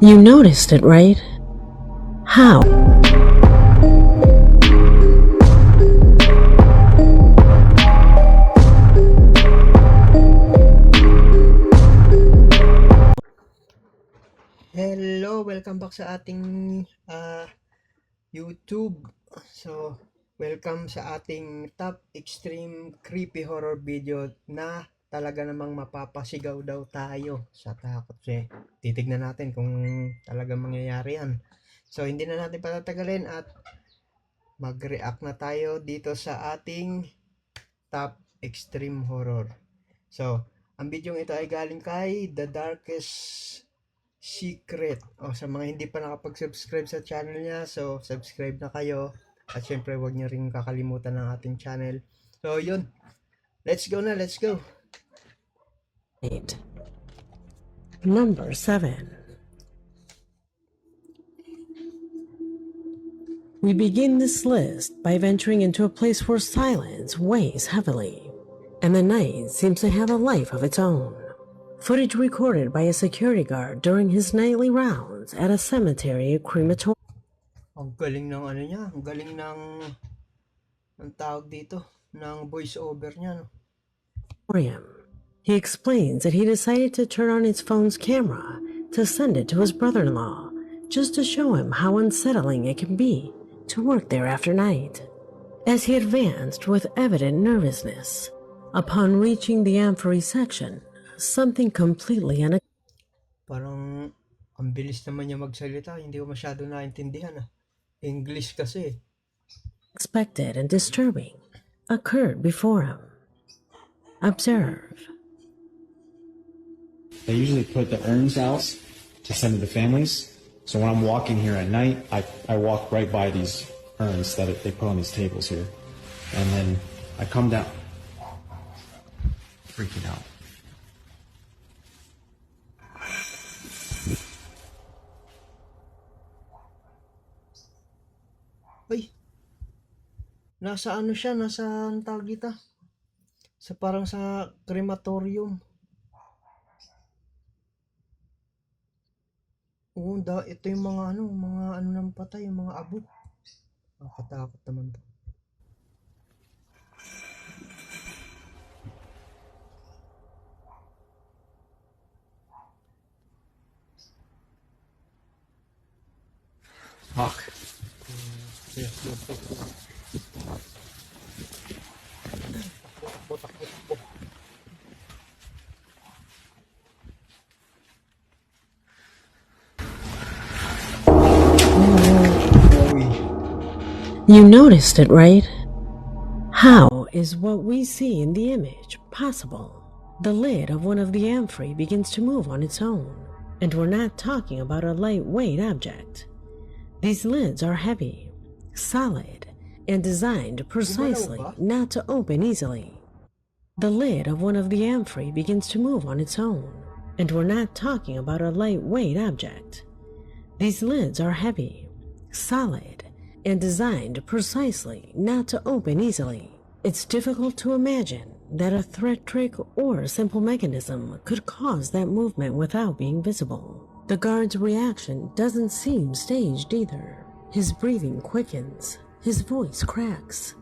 You noticed it, right? How? Hello, welcome back sa ating YouTube. So, welcome sa ating top extreme creepy horror video na talaga namang mapapasigaw daw tayo sa takot. Titignan natin kung talaga mangyayari yan. So, hindi na natin patatagalin at mag-react na tayo dito sa ating top extreme horror. So, ang video ito ay galing kay The Darkest Secret. Sa mga hindi pa nakapag-subscribe sa channel niya, so subscribe na kayo. At syempre, huwag niyo rin kakalimutan ng ating channel. So, yun. Let's go na, let's go. Number 7. We begin this list by venturing into a place where silence weighs heavily, and the night seems to have a life of its own. Footage recorded by a security guard during his nightly rounds at a cemetery crematorium. Ang galing ng ano niya, ang galing ng tawag dito, ng voice over niya. No? He explains that he decided to turn on his phone's camera to send it to his brother-in-law, just to show him how unsettling it can be to work there after night. As he advanced with evident nervousness, upon reaching the amphory section, something completely Parang ang bilis naman niya magsalita, hindi ko masyado naintindihan. English kasi. Unexpected and disturbing occurred before him. Observe. They usually put the urns out to send to the families. So when I'm walking here at night, I walk right by these urns that they put on these tables here. And then I come down, freaking out. Ay, nasa ano siya, nasa ang tawag dito? Sa parang sa crematorium. Oo, ito yung mga ano ng patay, yung mga abo. Nakatakot naman to. Fuck. You noticed it, right? How is what we see in the image possible? The lid of one of the amphory begins to move on its own, and we're not talking about a lightweight object. These lids are heavy, solid, and designed precisely not to open easily. The lid of one of the amphory begins to move on its own, and we're not talking about a lightweight object. These lids are heavy, solid, and designed precisely not to open easily. It's difficult to imagine that a threat trick or a simple mechanism could cause that movement without being visible. The guard's reaction doesn't seem staged either. His breathing quickens, his voice cracks,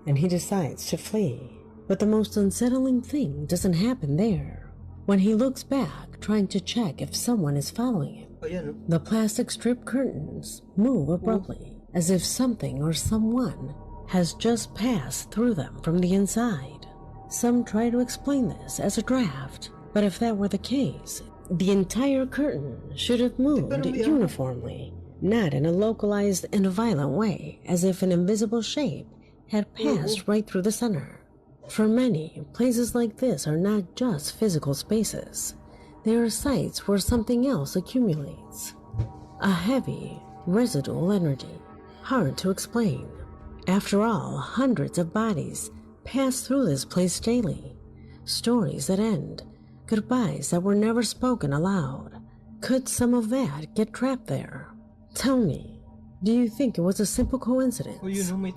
and he decides to flee. But the most unsettling thing doesn't happen there. When he looks back, trying to check if someone is following him, the plastic strip curtains move abruptly, as if something or someone has just passed through them from the inside. Some try to explain this as a draft, but if that were the case, the entire curtain should have moved uniformly, not in a localized and violent way, as if an invisible shape had passed right through the center. For many, places like this are not just physical spaces. They are sites where something else accumulates. A heavy, residual energy, hard to explain. After all, hundreds of bodies pass through this place daily. Stories that end, goodbyes that were never spoken aloud. Could some of that get trapped there? Tell me, do you think it was a simple coincidence?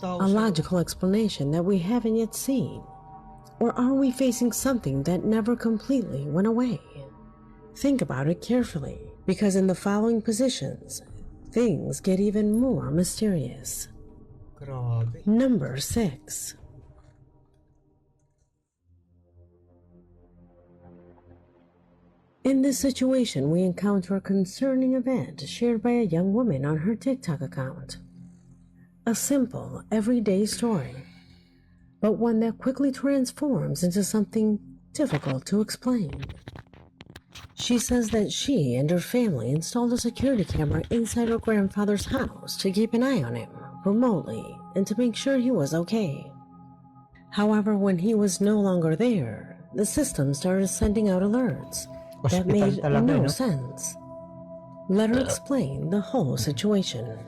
A logical explanation that we haven't yet seen? Or are we facing something that never completely went away? Think about it carefully. Because in the following positions, things get even more mysterious. Grabe. Number 6. In this situation, we encounter a concerning event shared by a young woman on her TikTok account. A simple, everyday story, but one that quickly transforms into something difficult to explain. She says that she and her family installed a security camera inside her grandfather's house to keep an eye on him remotely and to make sure he was okay. However, when he was no longer there, the system started sending out alerts that Hospital made talaga, no no? sense. Let her explain the whole situation.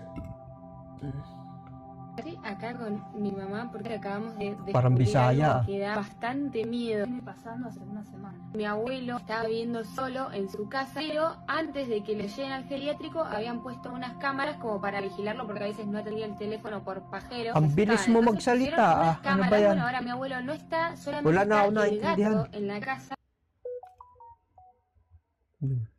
Estoy acá con mi mamá porque acabamos de Parang descubrir Bisaya. algo que da bastante miedo. Viene pasando hace una semana. Mi abuelo estaba viviendo solo en su casa, pero antes de que lo lleven al geriátrico habían puesto unas cámaras como para vigilarlo porque a veces no atendía el teléfono por pajero. Ang Se bilis asustaban. mo Entonces magsalita, pusieron unas ah. Ano cámaras. ba yan? Bueno, ahora mi abuelo no está, solamente Wala na ako está el naintindihan. gato en la casa.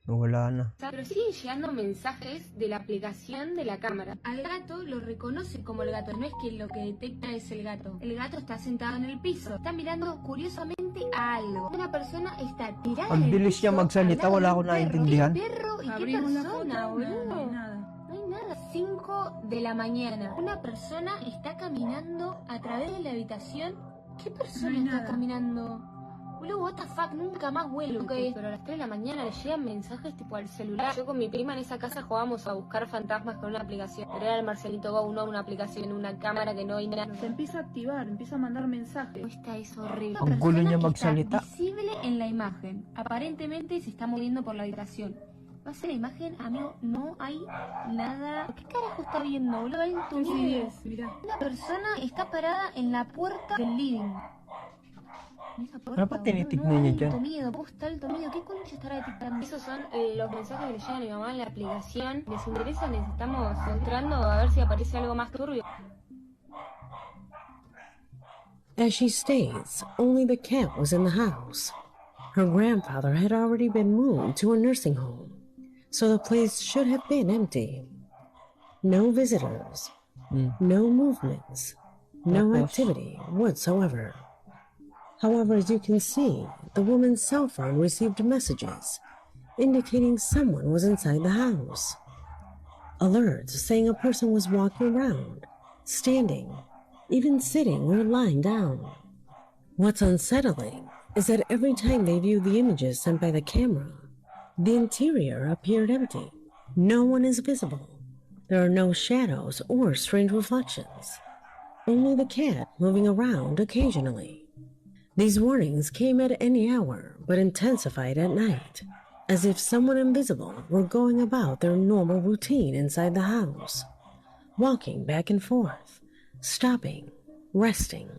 Nawala na. Pero siguen llegando mensajes de la aplicación de la cámara. Al gato lo reconoce como el gato, no es que lo que detecta es el gato. El gato está sentado en el piso, está mirando curiosamente a algo. Una persona está tirada Ang en el bilis niya piso, magsalita, al lado wala de ako un perro. naintindihan. ¿Qué perro y qué Abrimos la persona, foto, no boludo? hay nada. No hay nada. 5 de la mañana. Una persona está caminando a través de la habitación. ¿Qué persona No hay está nada. caminando? Boludo, what the fuck, nunca más vuelo. Pero a las 3 de la mañana le llegan mensajes tipo al celular. Yo con mi prima en esa casa jugábamos a buscar fantasmas con una aplicación. Pero era el Marcelito Go, no una aplicación, una cámara que no hay nada. Se empieza a activar, empieza a mandar mensajes. Esta es horrible. Ang gulo niya Persona que está magsalita. visible en la imagen. Aparentemente se está moviendo por la habitación. Vas a la imagen, amigo, no hay nada. ¿Qué carajo está viendo, boludo? Hay un Sí, miedo. mirá. Una persona está parada en la puerta del living. En esa puerta, Ano pa tinitignan boludo, niya no, dyan? alto miedo, posta alto miedo. ¿Qué concha estará detectando? Esos son los mensajes que le llegan a mi mamá en la aplicación. Les interesa, les estamos mostrando a ver si aparece algo más turbio. As she states, only the cat was in the house. Her grandfather had already been moved to a nursing home, so the place should have been empty. No visitors, no movements, no Tapos? activity whatsoever. However, as you can see, the woman's cell phone received messages indicating someone was inside the house. Alerts saying a person was walking around, standing, even sitting or lying down. What's unsettling is that every time they viewed the images sent by the camera, the interior appeared empty. No one is visible. There are no shadows or strange reflections. Only the cat moving around occasionally. These warnings came at any hour, but intensified at night, as if someone invisible were going about their normal routine inside the house, walking back and forth, stopping, resting.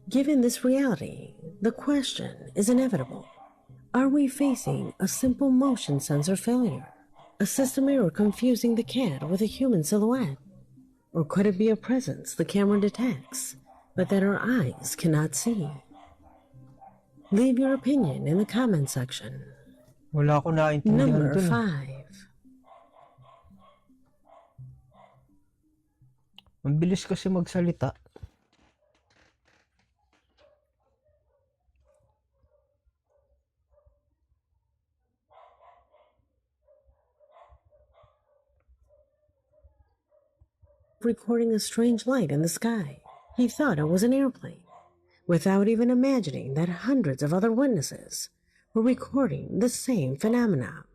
Given this reality, the question is inevitable. Are we facing a simple motion sensor failure? A system error confusing the cat with a human silhouette? Or could it be a presence the camera detects, but that our eyes cannot see? Leave your opinion in the comment section. Wala ako naintindihan Number dun. 5. Ang bilis kasi magsalita. Recording a strange light in the sky. He thought it was an airplane, without even imagining that hundreds of other witnesses were recording the same phenomena.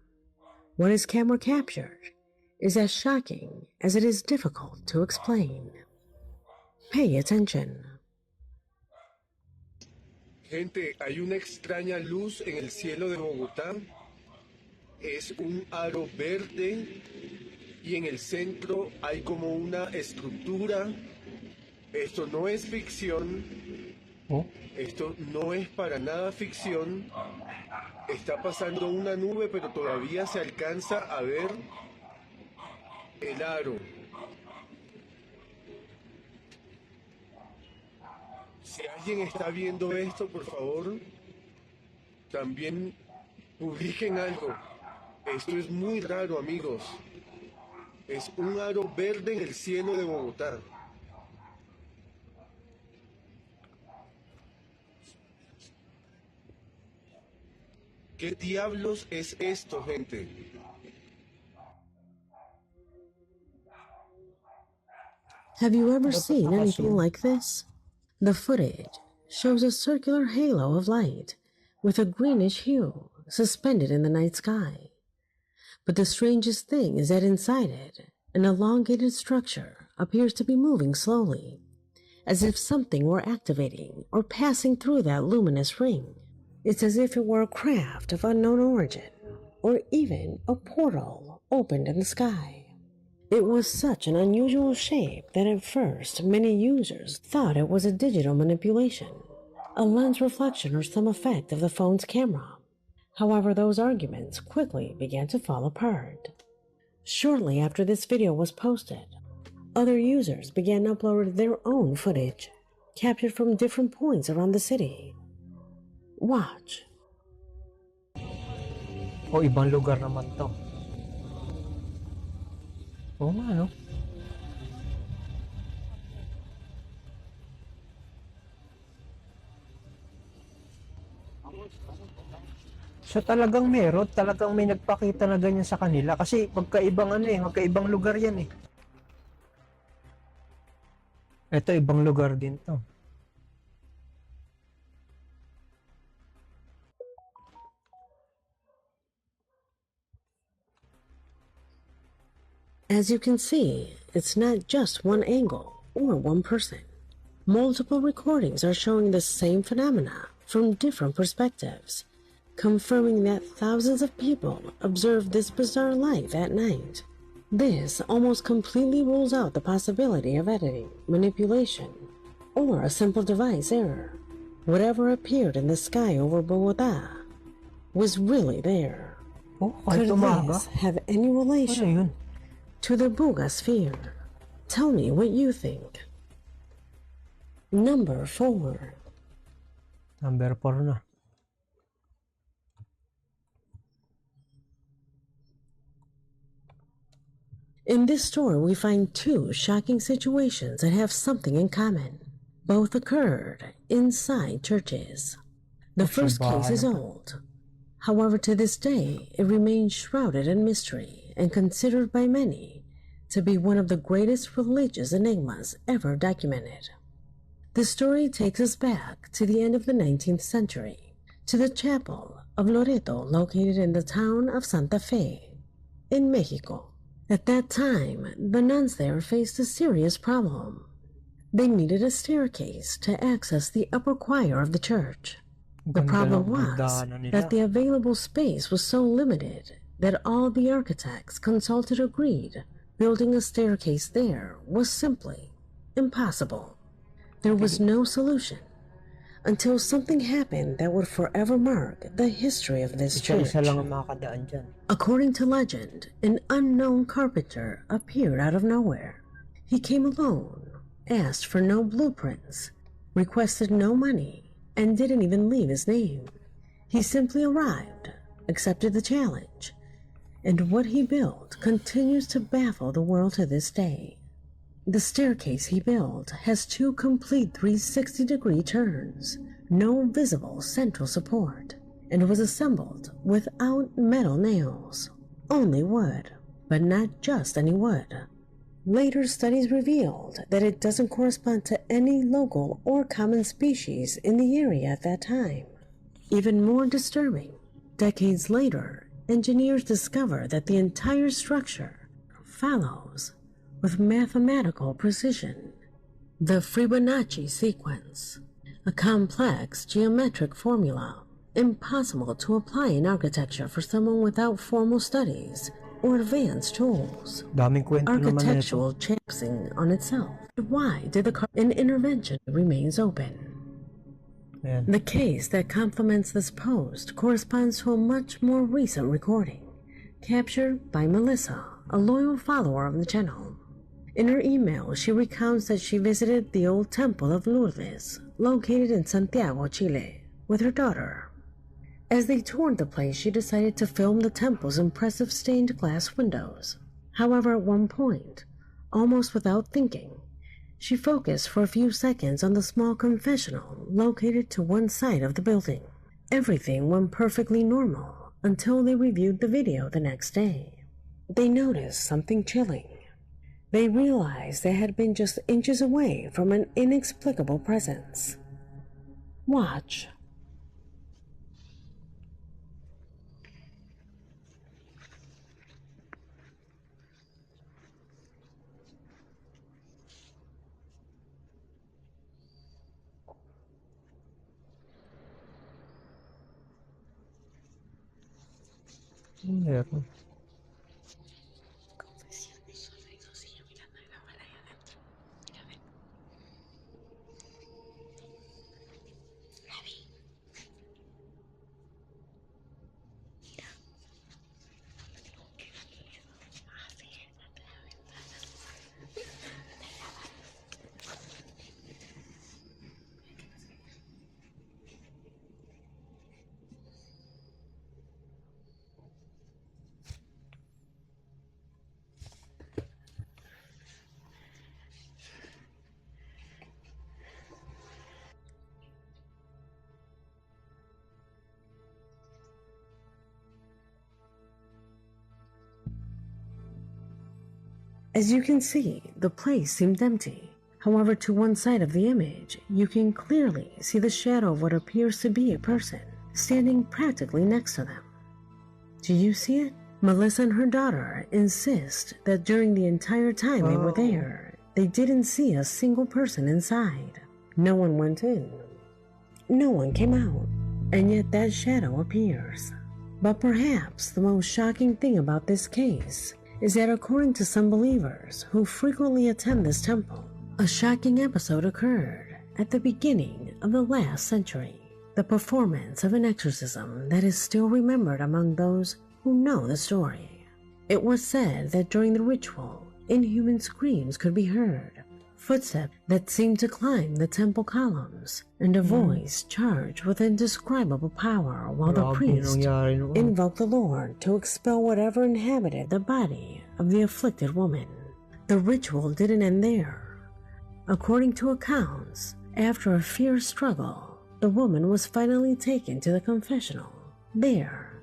What his camera captured is as shocking as it is difficult to explain. Pay attention. Gente, hay una extraña luz en el cielo de Bogotá. Es un aro verde y en el centro hay como una estructura. Esto no es ficción. Oh? Esto no es para nada ficción. Está pasando una nube, pero todavía se alcanza a ver el aro. Si alguien está viendo esto, por favor, también publiquen algo. Esto es muy raro, amigos. Es un aro verde en el cielo de Bogotá. ¿Qué diablos es esto, gente? Have you ever Ano to, seen anything naka-zoom? like this? The footage shows a circular halo of light with a greenish hue suspended in the night sky. But the strangest thing is that inside it, an elongated structure appears to be moving slowly, as if something were activating or passing through that luminous ring. It's as if it were a craft of unknown origin, or even a portal opened in the sky. It was such an unusual shape that at first many users thought it was a digital manipulation, a lens reflection or some effect of the phone's camera. However, those arguments quickly began to fall apart. Shortly after this video was posted, other users began uploading their own footage, captured from different points around the city. Watch. O ibang lugar naman to. Oo nga, no? So talagang meron, talagang may nagpakita na ganyan sa kanila kasi magkaibang ano eh, magkaibang lugar yan eh. Ito ibang lugar din to. As you can see, it's not just one angle or one person. Multiple recordings are showing the same phenomena from different perspectives, confirming that thousands of people observed this bizarre life at night. This almost completely rules out the possibility of editing, manipulation, or a simple device error. Whatever appeared in the sky over Bogota was really there. Oh, Could kahit umaga. this have any Ano relation yun? to the Buga-sphere? Tell me what you think. Number 4. Number 4 na. In this story, we find two shocking situations that have something in common. Both occurred inside churches. The first case is old. However, to this day, it remains shrouded in mystery and considered by many to be one of the greatest religious enigmas ever documented. The story takes us back to the end of the 19th century, to the chapel of Loreto located in the town of Santa Fe, in Mexico. At that time, the nuns there faced a serious problem. They needed a staircase to access the upper choir of the church. The problem was that the available space was so limited that all the architects consulted agreed building a staircase there was simply impossible. There was no solution until something happened that would forever mark the history of this church. Isa lang ang makakadaan dyan. According to legend, an unknown carpenter appeared out of nowhere. He came alone, asked for no blueprints, requested no money, and didn't even leave his name. He simply arrived, accepted the challenge, and what he built continues to baffle the world to this day. The staircase he built has two complete 360-degree turns, no visible central support, and was assembled without metal nails, only wood, but not just any wood. Later studies revealed that it doesn't correspond to any local or common species in the area at that time. Even more disturbing, decades later, engineers discover that the entire structure follows with mathematical precision the Fibonacci sequence, a complex geometric formula impossible to apply in architecture for someone without formal studies or advanced tools. Daming kwento naman nito. Architectural chancing on itself. Why did an intervention remains open? Ayan. The case that complements this post corresponds to a much more recent recording, captured by Melissa, a loyal follower of the channel. In her email, she recounts that she visited the old temple of Lourdes, located in Santiago, Chile, with her daughter. As they toured the place, she decided to film the temple's impressive stained glass windows. However, at one point, almost without thinking, she focused for a few seconds on the small confessional located to one side of the building. Everything went perfectly normal until they reviewed the video the next day. They noticed something chilling. They realized they had been just inches away from an inexplicable presence. Watch. Meron. As you can see, the place seemed empty. However, to one side of the image, you can clearly see the shadow of what appears to be a person standing practically next to them. Do you see it? Melissa and her daughter insist that during the entire time they were there, they didn't see a single person inside. No one went in. No one came out. And yet that shadow appears. But perhaps the most shocking thing about this case is that according to some believers who frequently attend this temple, a shocking episode occurred at the beginning of the last century. The performance of an exorcism that is still remembered among those who know the story. It was said that during the ritual, inhuman screams could be heard, footsteps that seemed to climb the temple columns, and a voice charged with indescribable power while the priest invoked the Lord to expel whatever inhabited the body of the afflicted woman. The ritual didn't end there. According to accounts, after a fierce struggle, the woman was finally taken to the confessional. There,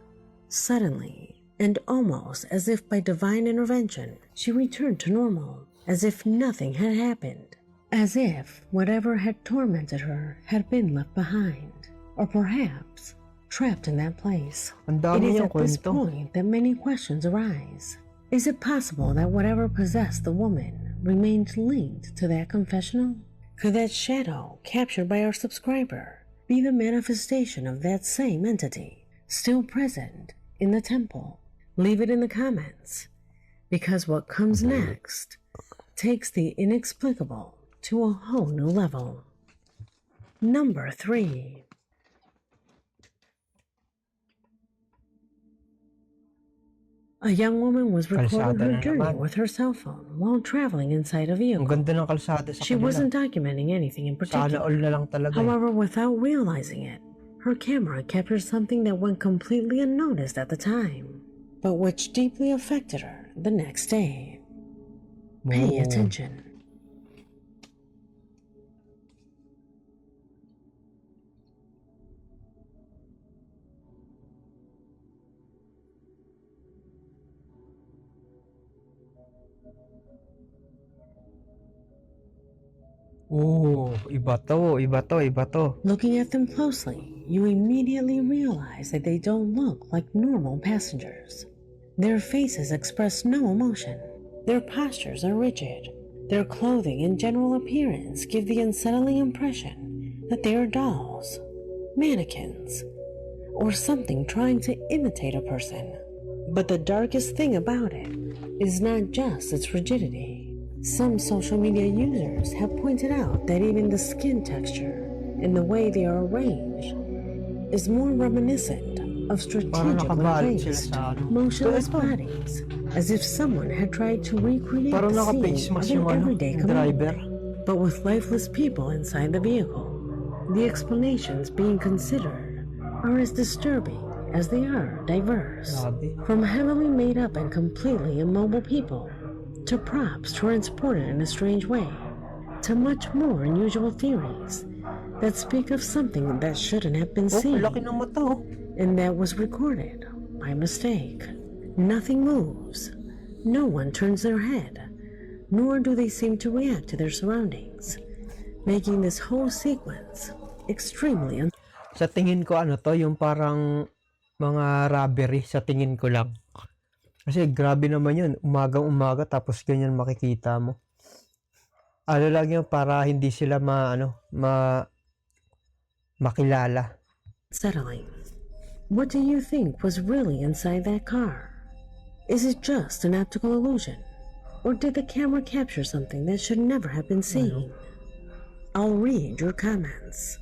suddenly, and almost as if by divine intervention, she returned to normal, as if nothing had happened, as if whatever had tormented her had been left behind, or perhaps trapped in that place. It is at this point that many questions arise. Is it possible that whatever possessed the woman remained linked to that confessional? Could that shadow captured by our subscriber be the manifestation of that same entity still present in the temple? Leave it in the comments, because what comes next takes the inexplicable to a whole new level. Number 3. A young woman was recording Kalsada her na journey naman. with her cell phone while traveling inside a Ang vehicle. ganda ng kalsada sa She kanila. wasn't documenting anything in Sana all particular. na lang talaga. However, without realizing it, her camera captured something that went completely unnoticed at the time, but which deeply affected her the next day. Pay attention. Iba to, iba to, iba to. Looking at them closely, you immediately realize that they don't look like normal passengers. Their faces express no emotion. Their postures are rigid. Their clothing and general appearance give the unsettling impression that they are dolls, mannequins, or something trying to imitate a person. But the darkest thing about it is not just its rigidity. Some social media users have pointed out that even the skin texture and the way they are arranged is more reminiscent of strategically nakabalot sila placed, sa ano. motionless Ito. bodies, as if someone had tried to recreate Parang the naka-face scene of mask an yung ano, everyday yung command, driver. but with lifeless people inside the vehicle. The explanations being considered are as disturbing as they are diverse. Grabe. From heavily made up and completely immobile people, to props transported in a strange way, to much more unusual theories that speak of something that shouldn't have been Oh, seen laki ng mata oh. and that was recorded by mistake. Nothing moves. No one turns their head, nor do they seem to react to their surroundings, making this whole sequence extremely Sa tingin ko ano to, yung parang mga robbery sa tingin ko lang. Kasi grabe naman yun, umagang-umaga tapos ganyan makikita mo. Ano lang yun para hindi sila makilala. unsettling. What do you think was really inside that car? Is it just an optical illusion? Or did the camera capture something that should never have been seen? I'll read your comments.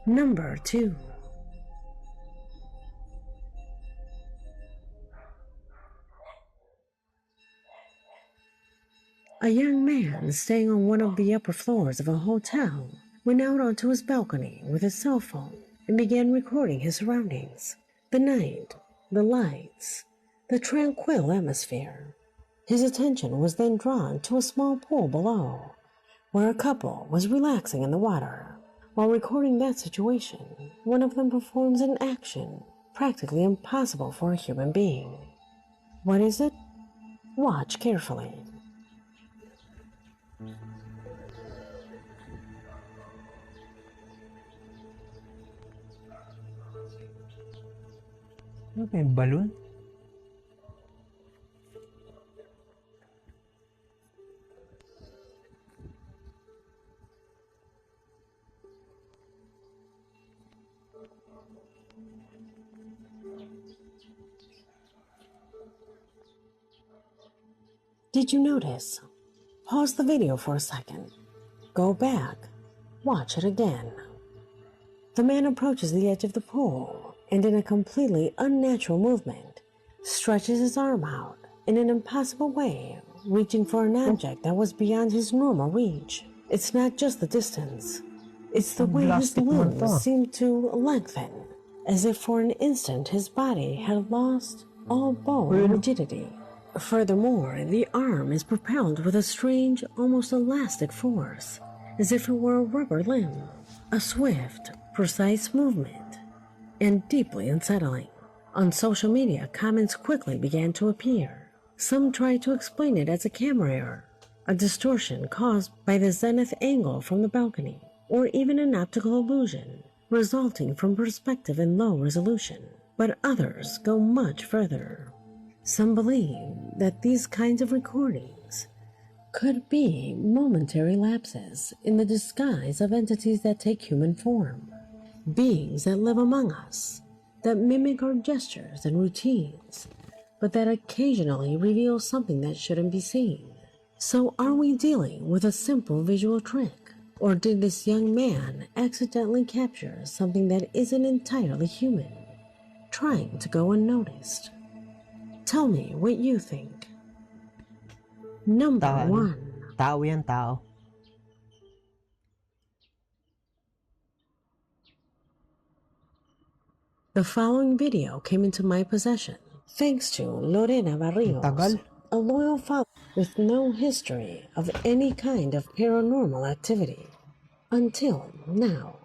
Number 2. A young man staying on one of the upper floors of a hotel went out onto his balcony with his cell phone and began recording his surroundings. The night, the lights, the tranquil atmosphere. His attention was then drawn to a small pool below, where a couple was relaxing in the water. While recording that situation, one of them performs an action practically impossible for a human being. What is it? Watch carefully. Ano ba yung balloon? Did you notice? Pause the video for a second. Go back. Watch it again. The man approaches the edge of the pool and in a completely unnatural movement, stretches his arm out in an impossible way, reaching for an object that was beyond his normal reach. It's not just the distance. It's the way his Plastic man to. limbs seemed to lengthen, as if for an instant his body had lost all bone rigidity. Furthermore, the arm is propelled with a strange, almost elastic force, as if it were a rubber limb. A swift, precise movement, and deeply unsettling. On social media, comments quickly began to appear. Some tried to explain it as a camera error, a distortion caused by the zenith angle from the balcony, or even an optical illusion resulting from perspective and low resolution. But others go much further. Some believe that these kinds of recordings could be momentary lapses in the disguise of entities that take human form, beings that live among us, that mimic our gestures and routines, but that occasionally reveal something that shouldn't be seen. So are we dealing with a simple visual trick? Or did this young man accidentally capture something that isn't entirely human, trying to go unnoticed? Tell me what you think. Number 1. Tao yan, tao. The following video came into my possession thanks to Lorena Barrios, Tagal. a loyal follower with no history of any kind of paranormal activity until now.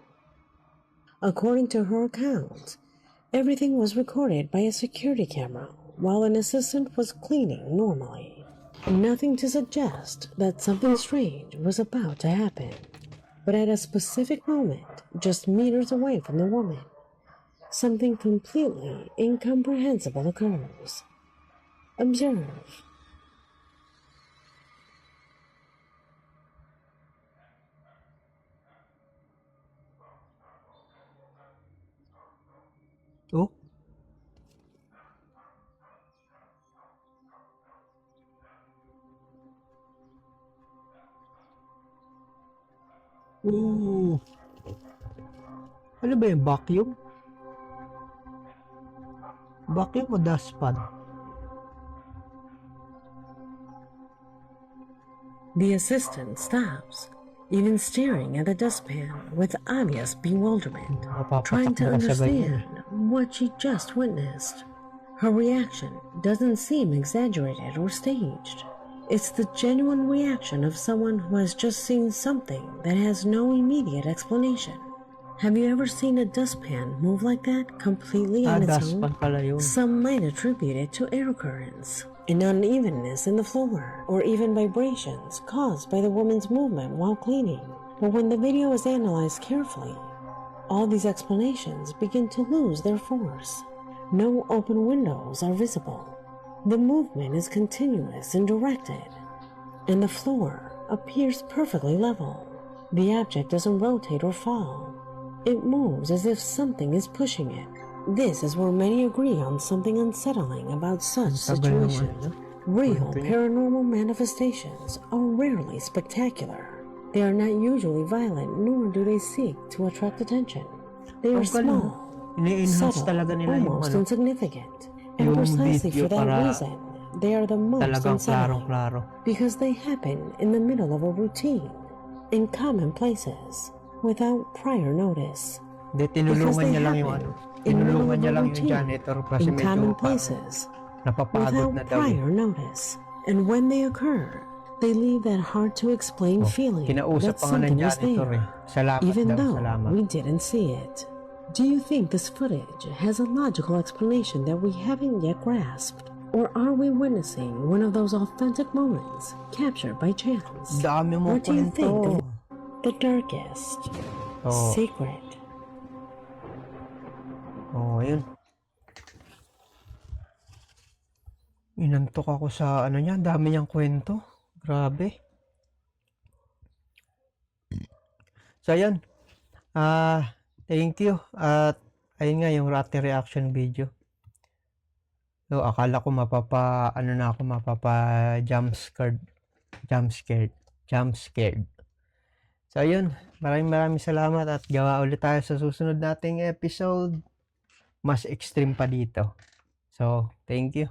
According to her account, everything was recorded by a security camera while an assistant was cleaning normally. Nothing to suggest that something strange was about to happen. But at a specific moment, just meters away from the woman, something completely incomprehensible occurs. Observe. Oh? Ooh. Ano ba yung vacuum? Vacuum o dustpan? The assistant stops even staring at the dustpan with obvious bewilderment, trying to Napapatakbo ka sa ganyan. understand what she just witnessed. Her reaction doesn't seem exaggerated or staged. It's the genuine reaction of someone who has just seen something that has no immediate explanation. Have you ever seen a dustpan move like that, completely on its own? Dustpan pala yun. Some might attribute it to air currents, an unevenness in the floor, or even vibrations caused by the woman's movement while cleaning. But when the video is analyzed carefully, all these explanations begin to lose their force. No open windows are visible. The movement is continuous and directed, and the floor appears perfectly level. The object doesn't rotate or fall. It moves as if something is pushing it. This is where many agree on something unsettling about such situations. Real paranormal manifestations are rarely spectacular. They are not usually violent, nor do they seek to attract attention. They are small, Ini-enhance subtle, talaga nila yung almost insignificant. And yung precisely video for that para reason, they are the most talagang unsettling. klarong-klaro. Because they happen in the middle of a routine, in common places, without prior notice. Hindi, Because tinulungan they niya lang yung happen ano. in the middle Tinulungan of niya a lang yung routine, janitor kasi in medyo common parang places, napapagod without na daw. prior notice. And when they occur, they leave that hard-to-explain feeling Kinausap that pa nga ng something was janitor there, Salamat even daw, though salamat. we didn't see it. Do you think this footage has a logical explanation that we haven't yet grasped? Or are we witnessing one of those authentic moments captured by chance? Dami mo Or do you think kwento. the darkest Oh. secret? Ayun. Inantok ako sa ano niya, dami niyang kwento. Grabe. So, ayun. Thank you. At, ayun nga, yung Ratty reaction video. So, akala ko jump scared. So, ayun. Maraming salamat at gawa ulit tayo sa susunod nating episode. Mas extreme pa dito. So, thank you.